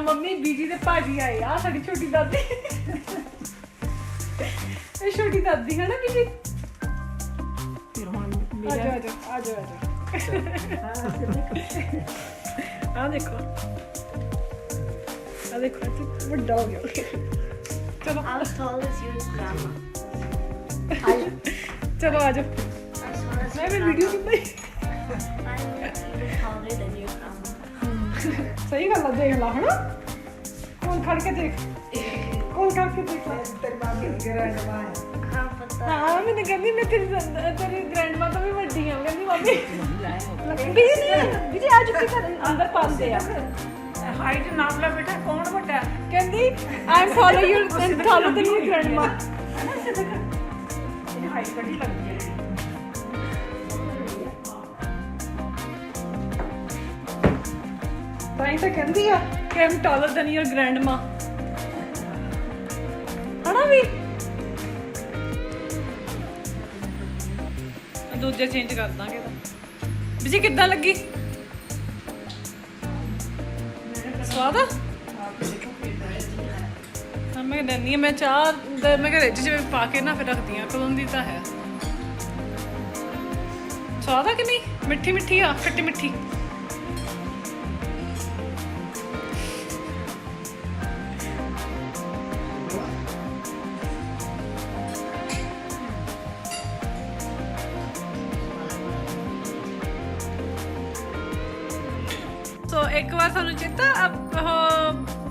Mummy बीजी दे भाजी आए आ साडी छोटी दादी ये छोटी दादी है ना बीजी फिर हुन मेरा आ जाओ आ देखो बड़ा हो गया चलो How tall is your grandma? चलो आ जाओ मैं भी वीडियो की भाई I'm even taller than your grandma. सही गल है देख ला है ना कौन खड़ के देख कौन खड़ के देख ला तेरी मां की ग्रैंडमा है हाँ पता हां मैंने कहनी मैं तेरी ग्रैंडमा तो भी बड़ी हूं कहनी मम्मी बीजी आज की अंदर पालते हैं हाइट नाप ला बेटा कौन बड़ा कहंदी I am follow you and follow the new grandma है ना ये हाइट बड़ी लगती है ताई तो कहंदी है कि I am taller than your grandma है ना भी दूजे चेंज कर दांगे बीजी किद्दां लगी स्वाद हाँ मैं लेनी है मैं चाह मैं रिज च पा के ना फिर रखती हूँ कदों दी तो है स्वाद आ कि नहीं मिठी मिठी आ खट्टी मिठी ਸੋ ਇੱਕ ਵਾਰ ਸਾਨੂੰ ਚੇਤਾ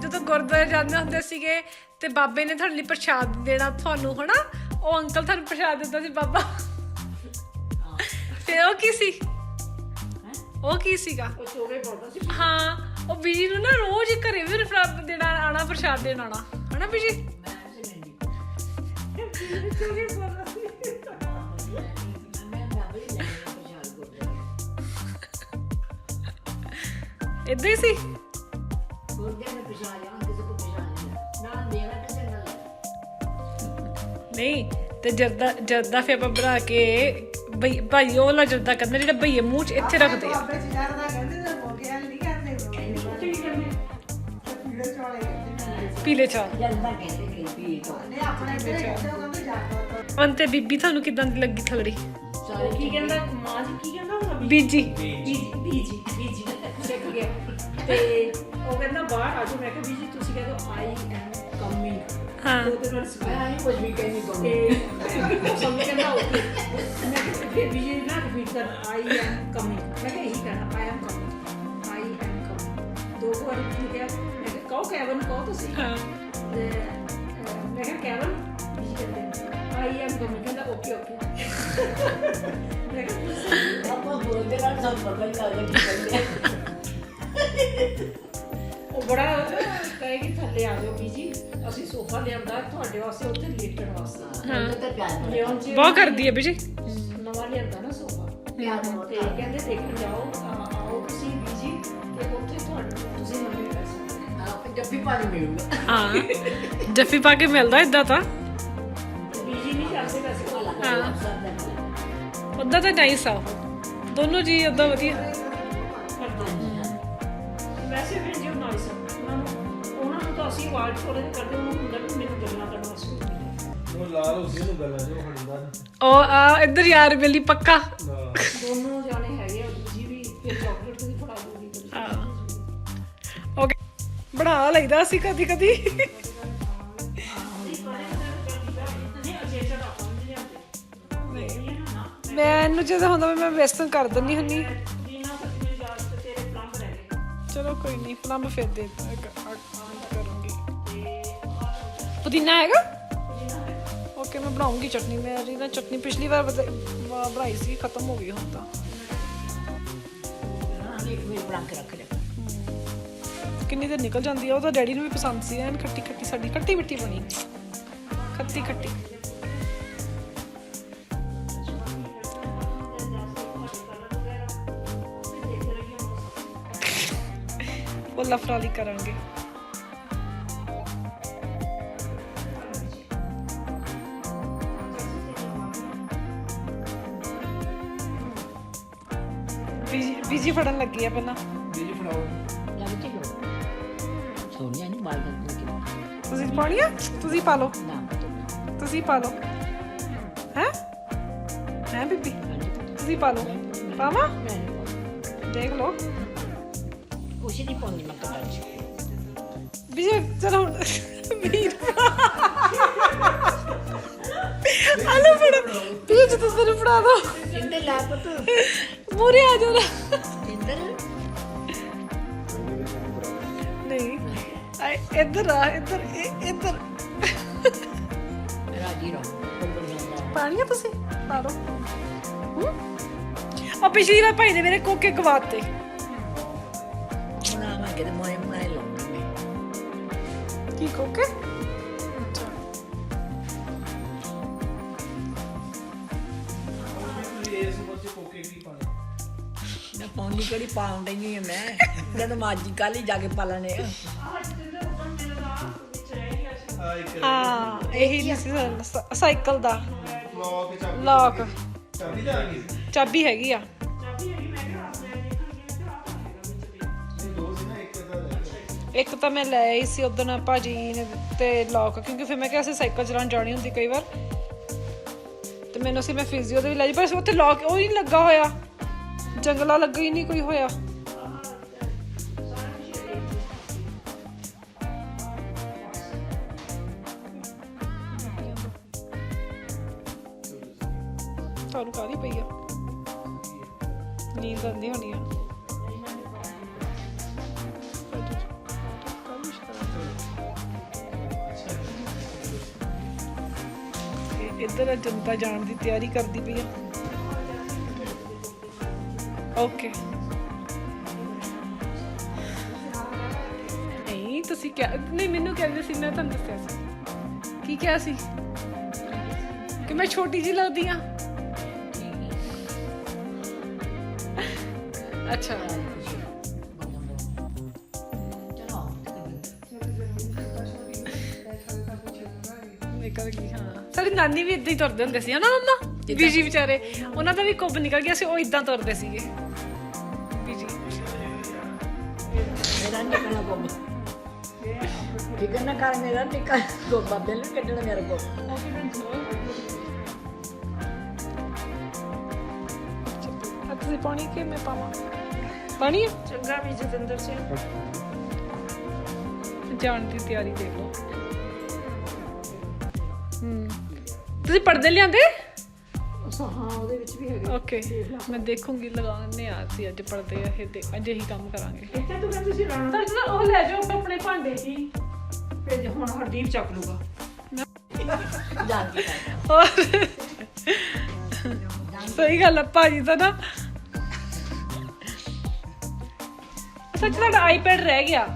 ਜਦੋਂ ਗੁਰਦੁਆਰੇ ਜਾਂਦੇ ਹੁੰਦੇ ਸੀਗੇ ਤੇ ਬਾਬੇ ਨੇ ਤੁਹਾਡੇ ਲਈ ਪ੍ਰਸ਼ਾਦ ਦੇਣਾ ਤੁਹਾਨੂੰ ਹਨਾ ਉਹ ਅੰਕਲ ਤੁਹਾਨੂੰ ਪ੍ਰਸ਼ਾਦ ਦਿੰਦਾ ਸੀ ਬਾਬਾ ਤੇ ਉਹ ਕੀ ਸੀ ਉਹ ਕੀ ਸੀਗਾ ਹਾਂ ਉਹ ਬੀਜੀ ਨੂੰ ਨਾ ਰੋਜ਼ ਘਰੇ ਵੀ ਦੇਣਾ ਆਣਾ ਪ੍ਰਸ਼ਾਦ ਦੇਣ ਆਣਾ ਹਨਾ ਬੀਜੀ ਏਦਾਂ ਹੀ ਸੀ ਨਹੀਂ ਤੇ ਜਰਦਾ ਫਿਰ ਆਪਾਂ ਬਣਾ ਕੇ ਭਾਈ ਉਹ ਲਾ ਜਰਦਾ ਕਹਿੰਦੇ ਜਿਹੜਾ ਭਈਏ ਮੂੰਹ ਚ ਇੱਥੇ ਰੱਖਦੇ ਆ ਪੀਲੇ ਚੌਲ ਹੁਣ ਤੇ ਬੀਬੀ ਤੁਹਾਨੂੰ ਕਿਦਾਂ ਦੀ ਲੱਗੀ ਥਲੜੀ ਕੀ ਕਹਿੰਦਾ ਮਾਂ ਜੀ ਕੀ ਕਹਿੰਦਾ ਹੁੰਦਾ ਬੀਜੀ ਬੀਜੀ ਸਿੱਖ ਗਿਆ ਤੇ ਉਹ ਕਹਿੰਦਾ ਬਾਹਰ ਆਜੋ ਮੈਂ ਕਿਹਾ ਬੀਜੀ ਤੁਸੀਂ ਕਹਿੰਦੇ ਆਈ ਐਮ ਕਮਿੰਗ ਹਾਂ ਉਹ ਤੇ ਨਾਲ ਸਿਖਾਇਆ ਨਹੀਂ ਕੁਝ ਵੀ ਕਹਿੰਦੀ ਤੇ ਸਮਝ ਕਹਿੰਦਾ ਓਕੇ ਮੈਂ ਕਿਹਾ ਬੀਜੀ ਨਾ ਰਿਪੀਟ ਕਰ ਆਈ ਐਮ ਕਮਿੰਗ ਮੈਂ ਕਿਹਾ ਇਹੀ ਕਹਿਣਾ ਆਈ ਐਮ ਕਮਿੰਗ ਦੋ ਵਾਰ ਕਿਹਾ ਮੈਂ ਕਿਹਾ ਕਹੋ ਕੈਵਨ ਕਹੋ ਤੁਸੀਂ ਹਾਂ ਮੈਂ ਕਿਹਾ ਕੈਵਨ ਬੀਜੀ ਕਹਿੰਦੇ ਆਈ ਐਮ ਕਮਿੰਗ ਕਹਿੰਦਾ ਓਕੇ ਮੈਂ ਕਿਹਾ ਆਪਾਂ ਬੋਲਦੇ ਨਾਲ ਸਭ ਪਤਾ ਹੀ ਲੱਗਦਾ ਕੀ ਕਹਿੰਦੇ ਉਹ ਬੜਾ ਕਹੇਗੀ ਥੱਲੇ ਆ ਜਾਓ ਬੀਜੀ ਅਸੀਂ ਸੋਫਾ ਲਿਆਂਦਾ ਤੁਹਾਡੇ ਵਾਸਤੇ ਉੱਥੇ ਲੇਟਣ ਵਾਸਤੇ ਲਿਆਉਣ ਚ ਬਹੁਤ ਕਰਦੀ ਹੈ ਬੀਜੀ ਨਵਾਂ ਲਿਆਂਦਾ ਨਾ ਸੋਫਾ ਤੇ ਕਹਿੰਦੇ ਦੇਖਣ ਜਾਓ ਆਓ ਤੁਸੀਂ ਬੀਜੀ ਤੇ ਉੱਥੇ ਤੁਸੀਂ ਨਵੇਂ ਪੈਸੇ ਜੱਫੀ ਪਾਣੀ ਮਿਲੂਗਾ ਹਾਂ ਜੱਫੀ ਪਾ ਕੇ ਮਿਲਦਾ ਇਦਾਂ ਤਾਂ ਬੀਜੀ ਨਹੀਂ ਚੱਲਦੇ ਵੈਸੇ ਉਦਾਂ ਤਾਂ ਨਾਈਸ ਆ ਦੋਨੋਂ ਜੀ ਉਦਾਂ ਵਧੀਆ ਵੈਸੇ ਵੀ ਜੀ ਨਾਈਸ ਉਹਨਾਂ ਨੂੰ ਤਾਂ ਅਸੀਂ ਵਾਰਡ ਥੋੜੇ ਕਰਦੇ ਉਹਨੂੰ ਹੁੰਦਾ ਕਿ ਮੈਨੂੰ ਗੱਲਾਂ ਕਰਨ ਵਾਸਤੇ ਉਹ ਲਾਲ ਹੋ ਗਈ ਉਹਨੂੰ ਗੱਲਾਂ ਜੋ ਹੜਦਾ ਉਹ ਆ ਇੱਧਰ ਯਾਰ ਬੇਲੀ ਪੱਕਾ ਦੋਨੋਂ ਜਾਣੇ ਹੈਗੇ ਆ ਜੀ ਵੀ ਫਿਰ ਚਾਕਲੇਟ ਵੀ ਫੜਾ ਦੂਗੀ ਓਕੇ ਬਣਾ ਲਈਦਾ ਸੀ ਕਦੀ ਕਦੀ ਮੈਨੂੰ ਜਦੋਂ ਹੁੰਦਾ ਮੈਂ ਵੇਸਟਨ ਕਰ ਦਿੰਦੀ ਹੁੰਦੀ ਚਲੋ ਕੋਈ ਨਹੀਂ ਫਲੰਬ ਫਿਰ ਦੇ ਕਰੂੰਗੀ ਪੁਦੀਨਾ ਹੈਗਾ ਓਕੇ ਮੈਂ ਬਣਾਉਂਗੀ ਚਟਨੀ ਮੇਰੀ ਨਾ ਚਟਨੀ ਪਿਛਲੀ ਵਾਰ ਬਣਾਈ ਸੀ ਖਤਮ ਹੋ ਗਈ ਹੁਣ ਤਾਂ ਕਿੰਨੀ ਦੇਰ ਨਿਕਲ ਜਾਂਦੀ ਆ ਉਹ ਤਾਂ ਡੈਡੀ ਨੂੰ ਵੀ ਪਸੰਦ ਸੀ ਐਨ ਖੱਟੀ ਖੱਟੀ ਸਾਡੀ ਖੱਟੀ ਮਿੱਠੀ ਬਣੀ ਖੱਟੀ ਖੱਟੀ ਉਹ ਲਫਰਾਲੀ ਕਰਾਂਗੇ ਬੀਜੀ ਫੜਨ ਲੱਗੀ ਆ ਪਹਿਲਾਂ ਬੀਜੀ ਫੜਾਓ ਤੁਸੀਂ ਪਾਉਣੀ ਆ? ਤੁਸੀਂ ਪਾ ਲਓ, ਤੁਸੀਂ ਪਾ ਲਓ। ਹੈ ਬੀਬੀ ਤੁਸੀਂ ਪਾ ਲਓ। ਪਾਵਾਂ? ਦੇਖ ਲਓ ਕੁਛ ਨਹੀਂ ਪਾਉਂਦੀ ਮੈਂ ਤਾਂ ਵੀ ਚਲੋ ਵੀਰ ਆਲੂ ਫੜੋ ਵੀ ਤੁਸੀਂ ਮੈਨੂੰ ਫੜਾ ਦੋ। ਇੰਦਰ ਲਾ ਪੁੱਤ ਮੂਰੇ ਆ ਜਾਓ ਨਾ। ਇੰਦਰ ਨਹੀਂ ਇੱਧਰ ਆ, ਇੱਧਰ ਇੱਧਰ ਰਾਜੀ ਰਹੋ ਪਾਣੀ ਆ ਤੁਸੀਂ ਪਾ ਲਓ। ਆ ਪਿਛਲੀ ਵਾਰ ਭਾਈ ਨੇ ਮੇਰੇ ਕੋਕੇ ਗਵਾਤੇ। ਬਣਾਵਾਂਗੇ ਤੇ ਮੋਏ ਬਣਾਏ ਲਾਉਂਗੀ ਮੈਂ ਕੀ ਕੋਕੇ? ਇਸ ਵਿੱਚ ਕੋਕੇ ਕੀ ਪਾਣਾ? ਮੈਂ ਪਾਉਣੀ ਕਿਹੜੀ ਪਾਉਣ ਡਈ ਆ ਮੈਂ ਜਦੋਂ ਮੈਂ ਅੱਜ ਕੱਲ ਹੀ ਜਾ ਕੇ ਪਾ ਲੈਣੇ ਆ ਹਾਂ ਇਹੀ ਨਹੀਂ ਸੀ ਸਾਈਕਲ ਦਾ ਲੌਕ ਚਾਬੀ ਲੌਕ ਚਾਬੀ ਦਾ ਆ ਗਈ ਚਾਬੀ ਹੈਗੀ ਆ। ਦੋ ਸੀ ਨਾ, ਇੱਕ ਦਾ ਲੈ ਗਿਆ। ਇੱਕ ਤਾਂ ਮੈਂ ਲੈ ਆਈ ਸੀ ਉਦੋਂ ਭਾਜੀ ਨੇ ਤੇ ਲੌਕ, ਕਿਉਂਕਿ ਫਿਰ ਮੈਂ ਕਿਹਾ ਅਸੀਂ ਸਾਈਕਲ ਚਲਾਉਣ ਜਾਣੀ ਹੁੰਦੀ ਕਈ ਵਾਰ ਤੇ ਮੈਨੂੰ ਸੀ ਮੈਂ ਫਿਜ਼ੀਓ ਦੇ ਵੀ ਲੈ ਜੀ, ਪਰ ਉੱਥੇ ਲੌਕ ਉਹ ਹੀ ਨਹੀਂ ਲੱਗਾ ਹੋਇਆ, ਜੰਗਲਾ ਲੱਗਾ ਹੀ ਨਹੀਂ ਕੋਈ ਹੋਇਆ। ਤੁਹਾਨੂੰ ਕਾਹਦੀ ਪਈ ਆ? ਨੀਂਦ ਆਉਂਦੀ ਹੋਣੀ ਆ। ਇੱਧਰ ਜਨਤਾ ਜਾਣ ਦੀ ਤਿਆਰੀ ਕਰਦੀ ਪਈ ਆ। ਓਕੇ ਨਹੀਂ ਤੁਸੀਂ ਕਿਹਾ ਨਹੀਂ, ਮੈਨੂੰ ਕਹਿੰਦੇ ਸੀ, ਮੈਂ ਤੁਹਾਨੂੰ ਦੱਸਿਆ ਸੀ। ਕੀ ਕਿਹਾ ਸੀ? ਕਿ ਮੈਂ ਛੋਟੀ ਜਿਹੀ ਲੱਗਦੀ ਆ। ਅੱਛਾ ਨਿਕਲ ਗਈ। ਹਾਂ ਸਾਡੀ ਨਾਨੀ ਵੀ ਇਦਾਂ ਹੀ ਤੁਰਦੇ ਹੁੰਦੇ ਸੀ ਹਨਾ ਮੰਮਾ? ਬੀਜੀ ਵਿਚਾਰੇ ਉਹਨਾਂ ਦਾ ਵੀ ਕੁੱਬ ਨਿਕਲ ਗਿਆ ਸੀ, ਉਹ ਇਦਾਂ ਤੁਰਦੇ ਸੀਗੇ ਬੀਜੀ। ਮੇਰਾ ਨਿਕਲਣਾ ਕੋਲ ਫਿਕਰ ਨਾ ਕਰ, ਮੇਰਾ ਨਿਕਲ ਗੋਬਾ ਬਿੱਲ ਕੱਢਣਾ ਮੇਰੇ ਕੋਲ ਤੁਸੀਂ ਪਾਣੀ ਕਿ ਮੈਂ ਪਾਵਾਂ? ਪਾਣੀ ਹੈ ਚੰਗਾ ਵੀ ਜਤਿੰਦਰ ਸਿੰਘ ਜਾਣ ਦੀ ਤਿਆਰੀ ਦੇਖ ਲਓ। ਤੁਸੀਂ ਪਰਦੇ ਲਿਆਂਦੇ? ਹਾਂ ਉਹਦੇ ਵਿੱਚ ਵੀ ਹੈਗੇ। ਓਕੇ ਮੈਂ ਦੇਖੂੰਗੀ, ਲਗਾਉਣੇ ਆ ਅਸੀਂ ਅੱਜ ਪਰਦੇ ਇਹ ਤੇ ਅੱਜ ਇਹੀ ਕੰਮ ਕਰਾਂਗੇ। ਇੱਥੇ ਤੂੰ ਕਹਿੰਦੀ ਸੀ ਲਾਣਾ ਤਾਂ ਚਲੋ ਉਹ ਲੈ ਜਾਓ ਆਪਣੇ ਭਾਂਡੇ ਹੀ, ਤੇ ਹੁਣ ਹਰਦੀਪ ਚੱਕ ਲੂਗਾ ਜਾਣ ਕੇ ਹੋਰ ਸਹੀ ਗੱਲ ਆ ਭਾਜੀ ਤਾਂ ਨਾ। ਸੱਚ ਤੁਹਾਡਾ ਆਈਪੈਡ ਰਹਿ ਗਿਆ।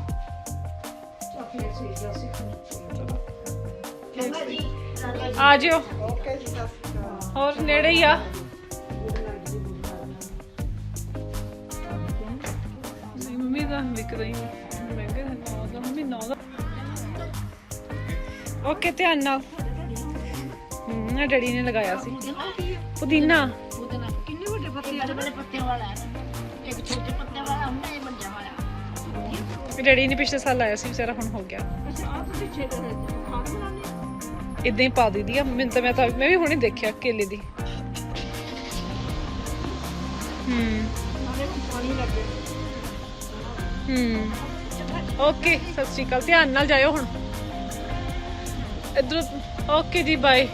ਆ ਜਿਓ ਹੋਰ ਨੇੜੇ ਹੀ ਆ। ਮੰਮੀ ਦਾ ਵਿਕਦਾ ਹੀ ਮਹਿੰਗੇ ਦਾ ਮੰਮੀ ਨਾ ਦਾ। ਓਕੇ ਧਿਆਨ ਨਾਲ। ਡੈਡੀ ਨੇ ਲਗਾਇਆ ਸੀ ਪੁਦੀਨਾ। ਕਿੰਨੇ ਵੱਡੇ ਪੱਤੇ ਆ? ਬੜੇ ਪੱਤਿਆਂ ਵਾਲਾ ਹੈ, ਇੱਕ ਛੋਟੇ ਪੱਤਿਆਂ ਵਾਲਾ ਹੁੰਦਾ, ਇਹ ਵੱਡਾ ਵਾਲਾ। ਡੈਡੀ ਨੇ ਪਿਛਲੇ ਸਾਲ ਲਾਇਆ ਸੀ, ਵਿਚਾਰਾ ਹੁਣ ਹੋ ਗਿਆ। ਆ ਤੁਸੀਂ ਛੇੜ ਖਾਣ ਬਣਾਉਂਦੇ? ਇਦਾਂ ਹੀ ਪਾ ਦਿੰਦੀ ਆ ਮੈਨੂੰ ਤਾਂ। ਮੈਂ ਵੀ ਹੁਣੇ ਦੇਖਿਆ ਕੇਲੇ ਦੀ। ਨਾਲੇ ਪਾਣੀ ਲੱਗੇ। ਓਕੇ ਸਤਿ ਸ਼੍ਰੀ ਅਕਾਲ, ਧਿਆਨ ਨਾਲ ਜਾਇਓ ਹੁਣ ਇੱਧਰੋਂ। ਓਕੇ ਜੀ ਬਾਏ।